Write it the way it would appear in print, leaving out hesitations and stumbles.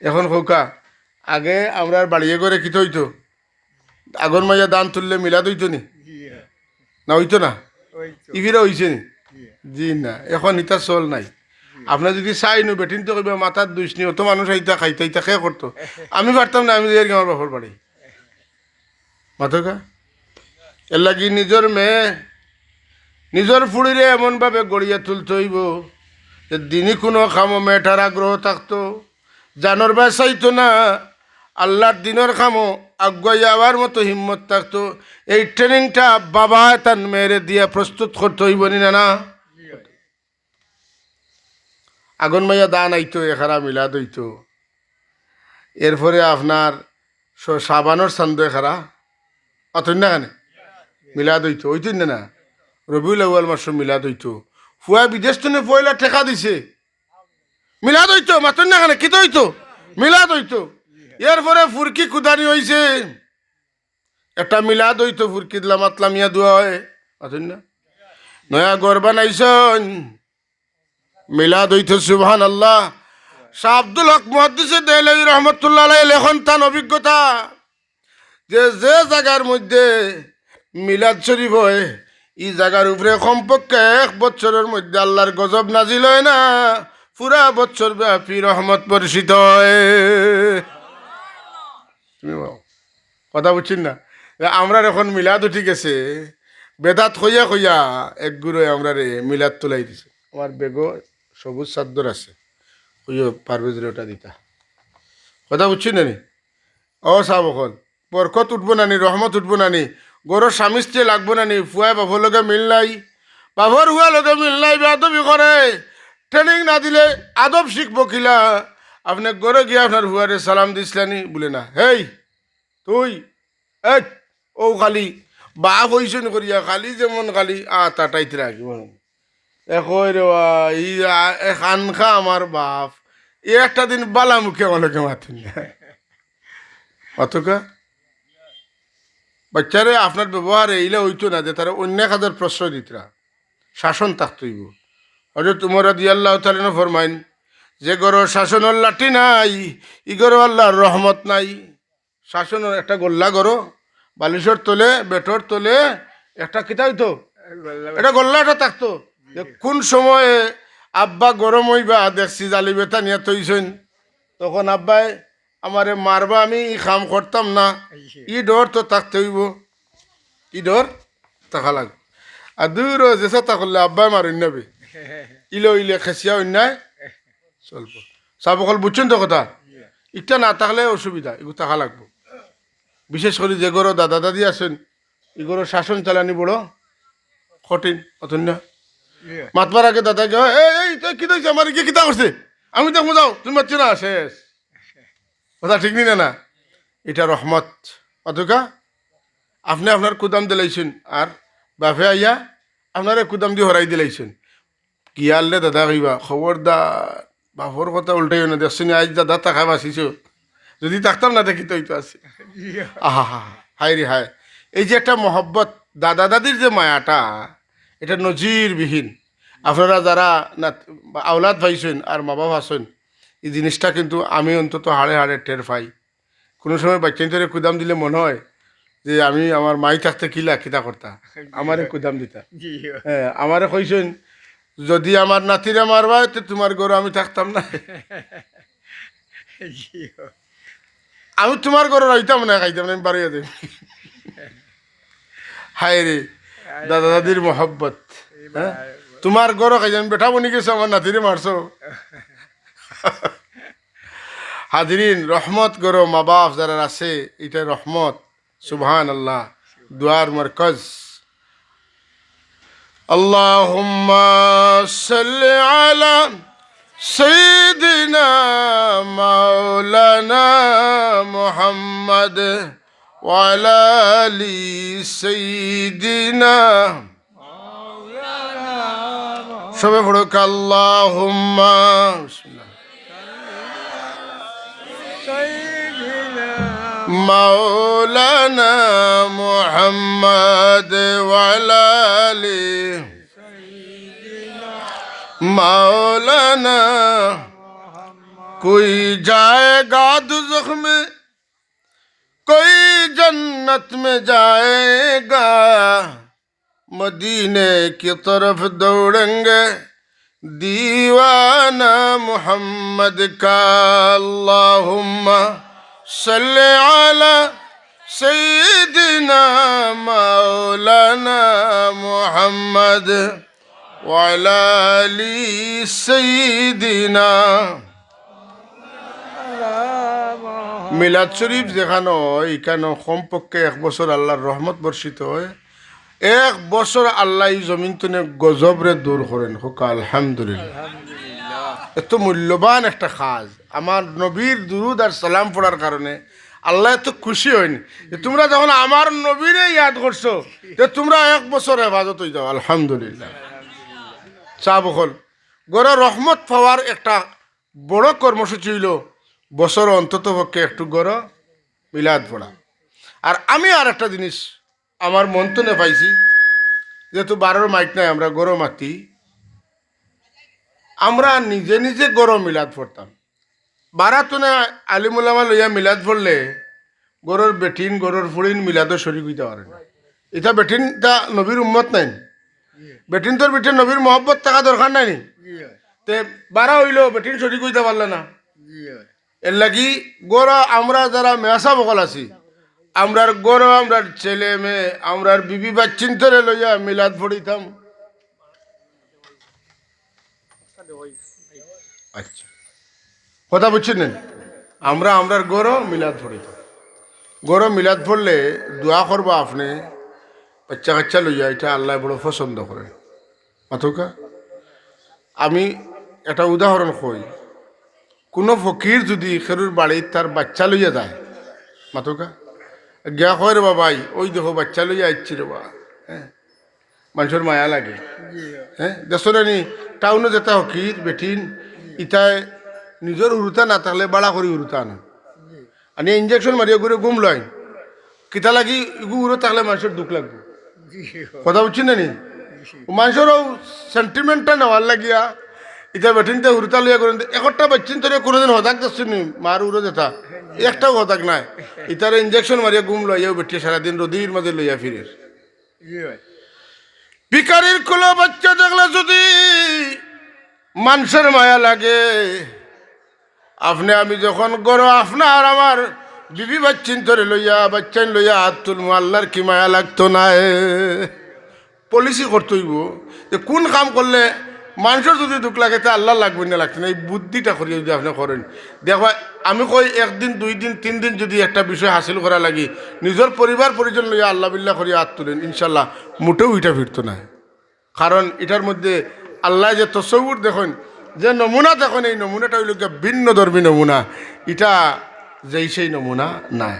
এখন খোকা আগে আমরা বাড়িয়ে করে কিতে হইতো আগর মাইয়া দান তুললে মিলাদ হইতো নি না হইতো না ইভিরা হইছে নি জি না এখন ইটা চল নাই আপনার যদি চাই নো বেটিন তো কইবা মাথার দুইশ নি অত মানুষ আইতা খাইতা ইতা খেয়ে করতো আমি পারতাম না আমি যাই আমার বাপর বাড়ি মাথকা এর লাগি নিজের মেয়ে নিজের ফুড়িরে এমনভাবে গড়িয়া তুলতে হইব যে দিনই কোনো খামো মেয়েটার আগ্রহ থাকতো জানোর বাসাইতো না আল্লাহর দিনের খামো আগুয়াই যাওয়ার মতো হিম্মত থাকতো এই ট্রেনিংটা বাবা তার মেয়েরে দিয়ে প্রস্তুত করতে হইব নি না আগুন মাইয়া দান আইতো এখারা মিলাদ হইতো এরপরে আপনার সাবানোর চান্দ এখারা অতন না কেন মিলাদ হইতো হইতই না রবিউল আউয়াল মাসে মিলাদ হইতো ফুয়া বিদেশ থেকে পয়লা টেকা দিছে মিলাদ হইতো মাতন না কেন কিতো হইতো মিলাদ হইতো এরপরে ফুরকি কুদানি হইছে একটা মিলাদ হইতো ফুরকি দিলা মাতলাম ইয়া দোয়া হয় মাতন না নয়া গড় বানাইছন মিলাদ হইতো সুবহানাল্লাহ শাহ আব্দুল হক মুহাদ্দিস দেহলভী রহমাতুল্লাহ আলাইহি লেখন তান অভিজ্ঞতা যে যে জায়গার মধ্যে মিলাদ শরীফ হয় এই জায়গার উপরে কমপক্ষে 1 বছরের মধ্যে আল্লাহর গজব নাজিল হয় না পুরা বছর ব্যাপী রহমত বর্ষিত হয় কথা বুঝছেন না আমরা এখন মিলাদ উঠি গেছে বেদাত হইয়া হইয়া এক গুরুয়ে আমরা রে মিলাদ তুলাই দিছে আমার বেগো সবুজ চাদর আছে হইয়া পারভেজের ওটা দিতা কথা বুঝছেন না নি ও সাহ বকল বরকত উঠবো নানি রহমত উঠবো নানি গরুর স্বামী স্ত্রী লাগবো নানি ফুয়াই বাবর লগে মিল নাই বাবর হুয়া লগে মিল নাই বেআদবি করে ট্রেনিং না দিলে আদব শিখবো কিলা আপনি গড়ে গিয়ে আপনার হুয়ারে সালাম দিসলানি বলে না হেই তুই এই ও খালি বাপ হইছেন করিয়া খালি যেমন খালি তাটাইতে রাখি এখন রে ই খানখা আমার বাপ এ একটা দিন বালা মুখে আমাকে মাথেন না অতকা বাচ্চারে আপনার ব্যবহারে এইলে হইতো না যে তারা অন্য কাজের প্রশ্রয় দিতরা শাসন থাকতইব হয়তো তোমার রাদিয়াল্লাহু তাআলা ফরমাইন যে গরো শাসনের লাঠি নাই ই গরো আল্লাহর রহমত নাই শাসনের একটা গোল্লা গরো বালিশর তোলে বেটর তোলে একটা কিতা হইতো এটা গোল্লাটা থাকতো যে কোন সময়ে আব্বা গরম হইবা দেখছি জালি বেতা নিয়ে তৈছেন তখন আব্বাই আমারে মারবা আমি ই কাম করতাম না ই ডর তো থাকতে হইব ই ডর থাকা লাগবে আর দূর যেসা তা করলে আব্বাই মারুন নেবে ইলে ইলে খেসিয়া অন্যায় চলব চাবকল বুঝছেন তো কথা ইটা না থাকলে অসুবিধা এগুলো থাকা লাগবো বিশেষ করে যে গরো দাদা দাদি আছেন এগুলো শাসন চালানি বড় কঠিন অতন না মাতবার আগে দাদাকে এই কি দেখছি আমার গিয়ে কিতা করছে আমি দেখবো যাও তুমি পাচ্ছি না শেষ কথা ঠিক নি না এটা রহমত অতকা আপনি আপনার কুদাম দিলাইছেন আর বাপে আইয়া আপনারে কুদাম দিয়ে হরাই দিলাইছেন কি আনলে দাদা কইবা খবরদার বাপর কথা উল্টাই না দেখছি আজ দাদা টাকা বাঁচিছ যদি থাকতাম না দেখি তো এই তো আছে আহা হা হাই রে হায় এই যে একটা মহব্বত দাদা দাদির যে মায়াটা এটা নজিরবিহীন আপনারা যারা না আওলাদ পাইছেন আর মা বাবা আছেন এই জিনিসটা কিন্তু আমি অন্তত হাড়ে হাড়ে টের পাই কোনো সময় বাচ্চাদের কুদাম দিলে মনে হয় যে আমি আমার মাই থাকতে কিলা কিতা করতা আমারে কুদাম দিতা হ্যাঁ আমারে কইছেন যদি আমার নাতিরা মারবা তো তোমার গরু আমি থাকতাম না আমি তোমার গরু রাইতাম না খাইতাম না আমি বাড়িয়ে দেব হায় রে দাদা দাদির মহব্বত হ্যাঁ তোমার গরু খাইতাম বেটা বনি গেছো আমার নাতিরে মারছো হাজরিন রহমত গরো মা বাপ যারা আছে এটা রহমত সুবহানাল্লাহ দুয়ার মরকজ আল্লাহুম্মা সাল্লি আলা সাইয়্যিদিনা মাওলানা মুহাম্মদ ওয়া আলা আলি সাইয়্যিদিনা সবে পড়ুক আল্লাহুম্মা مولانا محمد وعلى آله مولانا कोई जाएगा दुज़ख में, कोई जन्नत में जाएगा, मदीने की तरफ दौड़ेंगे दीवाना मोहम्मद का। अल्लाहुम्मा सल्ले अला सय्यिदिना मौलाना मोहम्मद व अला आलि सय्यिदिना। মিলাদ শরীফ যেখানে হয় এখানে কমপক্ষে 1 বছর আল্লাহর রহমত বর্ষিত হয়। 1 বছর আল্লাহ এই জমিন তুনে গজবরে দূর করেন। হোক আলহামদুলিল্লাহ। এত মূল্যবান একটা কাজ। আমার নবীর দুরুদ আর সালাম পড়ার কারণে আল্লাহ এত খুশি হয়নি যে তোমরা যখন আমার নবীরে ইয়াদ করছো যে তোমরা 1 বছর হেফাজত হয়ে যাও। আলহামদুলিল্লাহ। চা বকল গড়ে রহমত পাওয়ার একটা বড় কর্মসূচি হইল বছর অন্তত পক্ষে একটু গড় মিলাদ পড়া। আর আমি আর একটা জিনিস আমার মন তো নে পাইছি, যেহেতু 12 মাইক নাই, আমরা গড় মাতি, আমরা নিজে নিজে গড় মিলাদ পড়তাম। বারাতনে আলিমুলামা লইয়া মিলাদ পড়লে গড়ের বেটিন গড়ের ফুড়িন মিলাদও শরীক হইতে পারে না। এটা বেটিন তা নবীর উম্মত নাই, বেটিন তোর বেটিন নবীর মহব্বত থাকা দরকার নাই। তে বারা হইলেও বেটিন শরীক হইতে পারলে না। এর লাগি গড় আমরা যারা মেয়াসা বকল আছি, আমরার গড় আমরার ছেলে মেয়ে আমরার বিবি বাচ্চিন ধরে লইয়া মিলাদ পড়িতাম। আচ্ছা কথা বুঝছেন? আমরা আমরার গড় মিলাদ পড়িতাম। গড় মিলাদ পড়লে দোয়া করবা আপনি বাচ্চা কাচ্চা লইয়া, এটা আল্লাহ বড় পছন্দ করেন। মাথুকা আমি একটা উদাহরণ কই, কোনো ফকির যদি খেরুর বাড়ির তার বাচ্চা লইয়া যায়, মাথুকা গিয়া কয় রে বাবাই ওই দেখো বাচ্চা লইয়া আসছি রে বা, হ্যাঁ মানুষের মায়া লাগে। হ্যাঁ দেশরে নি টাউনে যেটা ফকির বেঠিন ইটায় নিজের উরুতা না থাকলে বাড়া করি উরুতা আনা আনি ইঞ্জেকশন মারিয়া করে গুম লয়, কিতা লাগি ইগু উড়ো থাকলে মানুষের দুঃখ লাগবে। কথা বুঝছি না নি? মানুষেরও সেন্টিমেন্টটা নেওয়ার লাগিয়া ইটা বেঠিনতে উরুতা লইয়া করেন। একটা বাচ্চিন তোর কোনোদিন হতাক যাচ্ছি নি মার উড়ো যেটা একটাও হতাক নাই, ইটার ইঞ্জেকশন মারিয়া গুম লইয়াও বেঠিয়ে সারাদিন রোদির মাঝে লইয়া ফিরে। ভিখারির কোলো বাচ্চা দেখলে যদি মানুষের মায়া লাগে, আপনি আমি যখন গড় আপনার আমার বিবি বাচ্চিন ধরে লইয়া বাচ্চান লইয়া হাত তুলবো, আল্লাহর কি মায়া লাগতো না? পলিসি করতে হইব যে কোন কাম করলে মানুষের যদি দুঃখ লাগে তা আল্লাহ লাগবে না লাগছে না। এই বুদ্ধিটা করিয়ে যদি আপনি করেন দেখবা, আমি কই 1 দিন 2 দিন 3 দিন যদি একটা বিষয় হাসিল করা লাগি নিজের পরিবার পরিজন লইয়া আল্লাহ বিল্লাহ করিয়া হাত তুলেন, ইনশাল্লাহ মোটেও এটা ফিরতো না। কারণ এটার মধ্যে আল্লাহ যে তসব্বুর দেখুন, যে নমুনা দেখুন, এই নমুনাটা হইল ভিন্ন ধর্মী নমুনা, এটা যেই সেই নমুনা নাই।